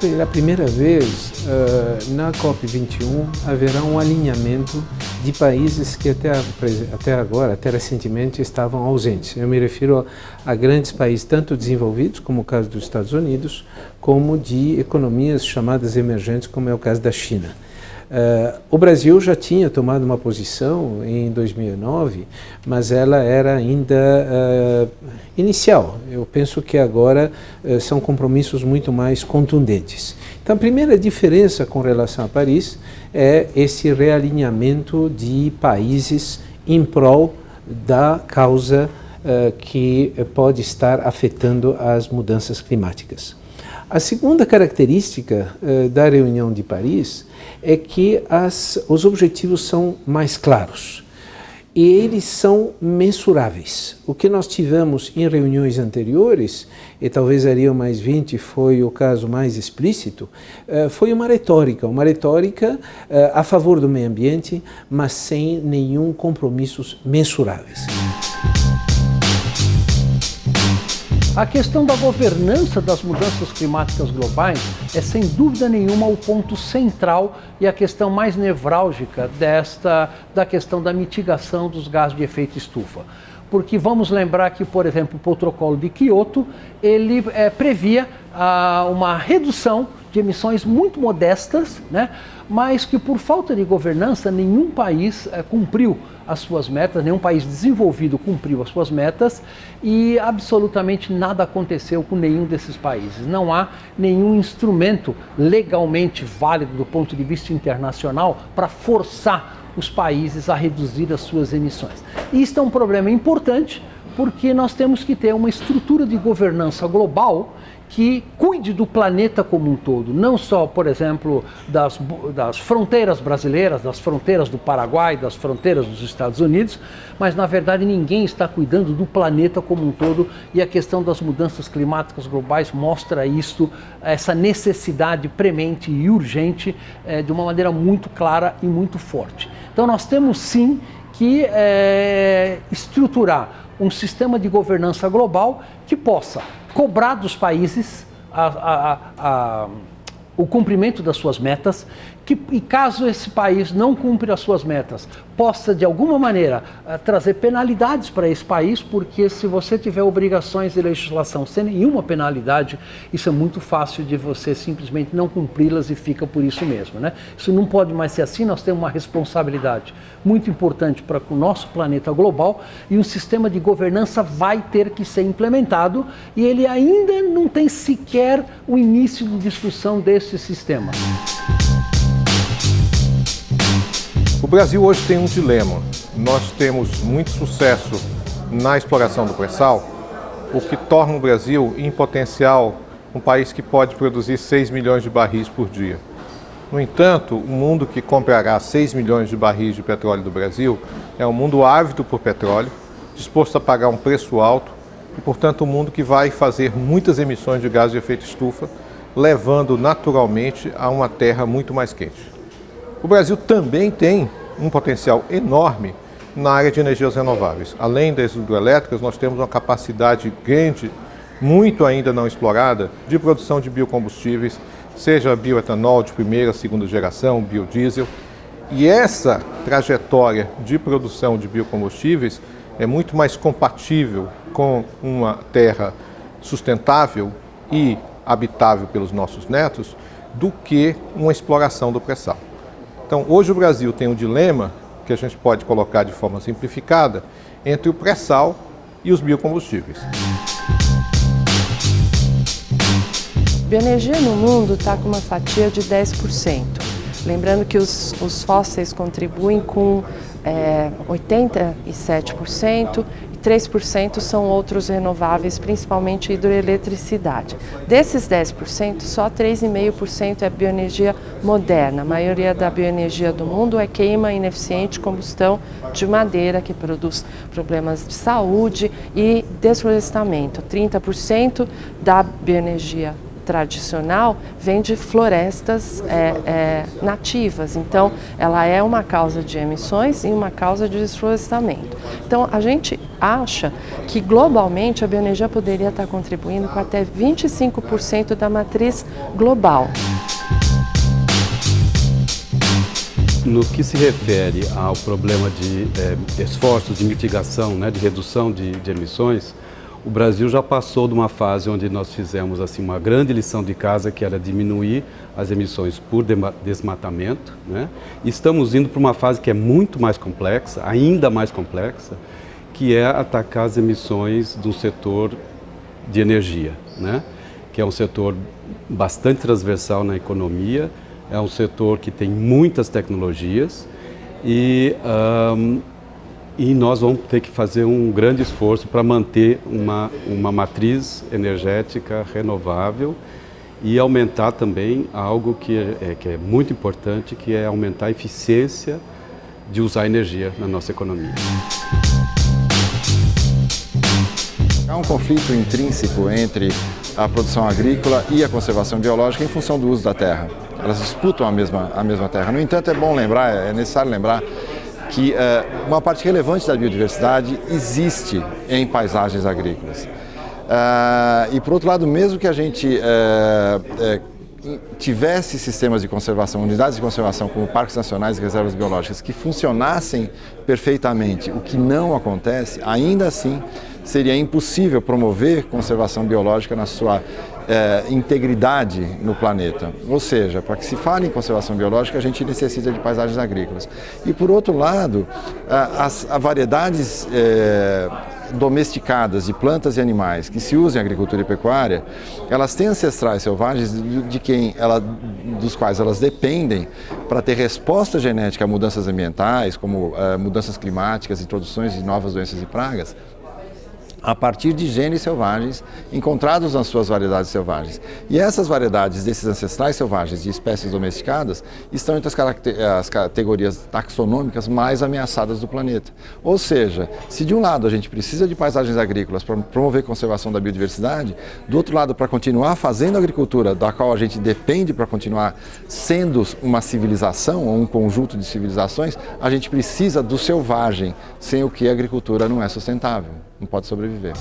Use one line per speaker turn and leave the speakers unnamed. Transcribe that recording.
pela primeira vez, na COP21, haverá um alinhamento de países que até agora, até recentemente, estavam ausentes. Eu me refiro a grandes países, tanto desenvolvidos, como o caso dos Estados Unidos, como de economias chamadas emergentes, como é o caso da China. O Brasil já tinha tomado uma posição em 2009, mas ela era ainda inicial. Eu penso que agora são compromissos muito mais contundentes. Então, a primeira diferença com relação a Paris é esse realinhamento de países em prol da causa que pode estar afetando as mudanças climáticas. A segunda característica da reunião de Paris é que os objetivos são mais claros e eles são mensuráveis. O que nós tivemos em reuniões anteriores, e talvez a Rio +20 foi o caso mais explícito, foi uma retórica a favor do meio ambiente, mas sem nenhum compromissos mensuráveis.
A questão da governança das mudanças climáticas globais é, sem dúvida nenhuma, o ponto central e a questão mais nevrálgica da questão da mitigação dos gases de efeito estufa. Porque vamos lembrar que, por exemplo, o protocolo de Kyoto, ele previa uma redução de emissões muito modestas, né? Mas que por falta de governança nenhum país cumpriu as suas metas, nenhum país desenvolvido cumpriu as suas metas e absolutamente nada aconteceu com nenhum desses países. Não há nenhum instrumento legalmente válido do ponto de vista internacional para forçar os países a reduzir as suas emissões. E isso é um problema importante porque nós temos que ter uma estrutura de governança global que cuide do planeta como um todo, não só, por exemplo, das fronteiras brasileiras, das fronteiras do Paraguai, das fronteiras dos Estados Unidos, mas na verdade ninguém está cuidando do planeta como um todo e a questão das mudanças climáticas globais mostra isso, essa necessidade premente e urgente de uma maneira muito clara e muito forte. Então nós temos sim que estruturar um sistema de governança global que possa cobrar dos países o cumprimento das suas metas, e caso esse país não cumpra as suas metas, possa de alguma maneira trazer penalidades para esse país, porque se você tiver obrigações de legislação sem nenhuma penalidade, isso é muito fácil de você simplesmente não cumpri-las e fica por isso mesmo, né? Isso não pode mais ser assim, nós temos uma responsabilidade muito importante para o nosso planeta global e um sistema de governança vai ter que ser implementado e ele ainda não tem sequer o início de discussão desse sistema.
O Brasil hoje tem um dilema. Nós temos muito sucesso na exploração do pré-sal, o que torna o Brasil, em potencial, um país que pode produzir 6 milhões de barris por dia. No entanto, o mundo que comprará 6 milhões de barris de petróleo do Brasil é um mundo ávido por petróleo, disposto a pagar um preço alto e, portanto, um mundo que vai fazer muitas emissões de gases de efeito estufa, levando naturalmente a uma terra muito mais quente. O Brasil também tem um potencial enorme na área de energias renováveis. Além das hidrelétricas, nós temos uma capacidade grande, muito ainda não explorada, de produção de biocombustíveis, seja bioetanol de primeira, segunda geração, biodiesel. E essa trajetória de produção de biocombustíveis é muito mais compatível com uma terra sustentável e habitável pelos nossos netos do que uma exploração do pré-sal. Então, hoje o Brasil tem um dilema, que a gente pode colocar de forma simplificada, entre o pré-sal e os biocombustíveis.
Bioenergia no mundo está com uma fatia de 10%. Lembrando que os fósseis contribuem com 87%, 3% são outros renováveis, principalmente hidroeletricidade. Desses 10%, só 3,5% é bioenergia moderna. A maioria da bioenergia do mundo é queima ineficiente, combustão de madeira, que produz problemas de saúde e desflorestamento. 30% da bioenergia tradicional vem de florestas nativas. Então, ela é uma causa de emissões e uma causa de desflorestamento. Então, a gente acha que globalmente a bioenergia poderia estar contribuindo com até 25% da matriz global.
No que se refere ao problema de esforços de mitigação, né, de redução de emissões, o Brasil já passou de uma fase onde nós fizemos assim, uma grande lição de casa, que era diminuir as emissões por desmatamento, né? E estamos indo para uma fase que é muito mais complexa, ainda mais complexa, que é atacar as emissões do setor de energia, né? Que é um setor bastante transversal na economia, é um setor que tem muitas tecnologias e nós vamos ter que fazer um grande esforço para manter uma matriz energética renovável e aumentar também algo que é muito importante, que é aumentar a eficiência de usar energia na nossa economia.
Há um conflito intrínseco entre a produção agrícola e a conservação biológica em função do uso da terra. Elas disputam a mesma terra. No entanto, é necessário lembrar que uma parte relevante da biodiversidade existe em paisagens agrícolas. E, por outro lado, mesmo que a gente tivesse sistemas de conservação, unidades de conservação como parques nacionais e reservas biológicas que funcionassem perfeitamente, o que não acontece, ainda assim seria impossível promover conservação biológica na sua integridade no planeta. Ou seja, para que se fale em conservação biológica, a gente necessita de paisagens agrícolas. E, por outro lado, as variedades domesticadas de plantas e animais que se usam em agricultura e pecuária, elas têm ancestrais selvagens dos quais elas dependem para ter resposta genética a mudanças ambientais, como mudanças climáticas, introduções de novas doenças e pragas, a partir de genes selvagens encontrados nas suas variedades selvagens. E essas variedades desses ancestrais selvagens de espécies domesticadas estão entre as categorias taxonômicas mais ameaçadas do planeta. Ou seja, se de um lado a gente precisa de paisagens agrícolas para promover a conservação da biodiversidade, do outro lado, para continuar fazendo agricultura, da qual a gente depende para continuar sendo uma civilização ou um conjunto de civilizações, a gente precisa do selvagem, sem o que a agricultura não é sustentável. Não pode sobreviver.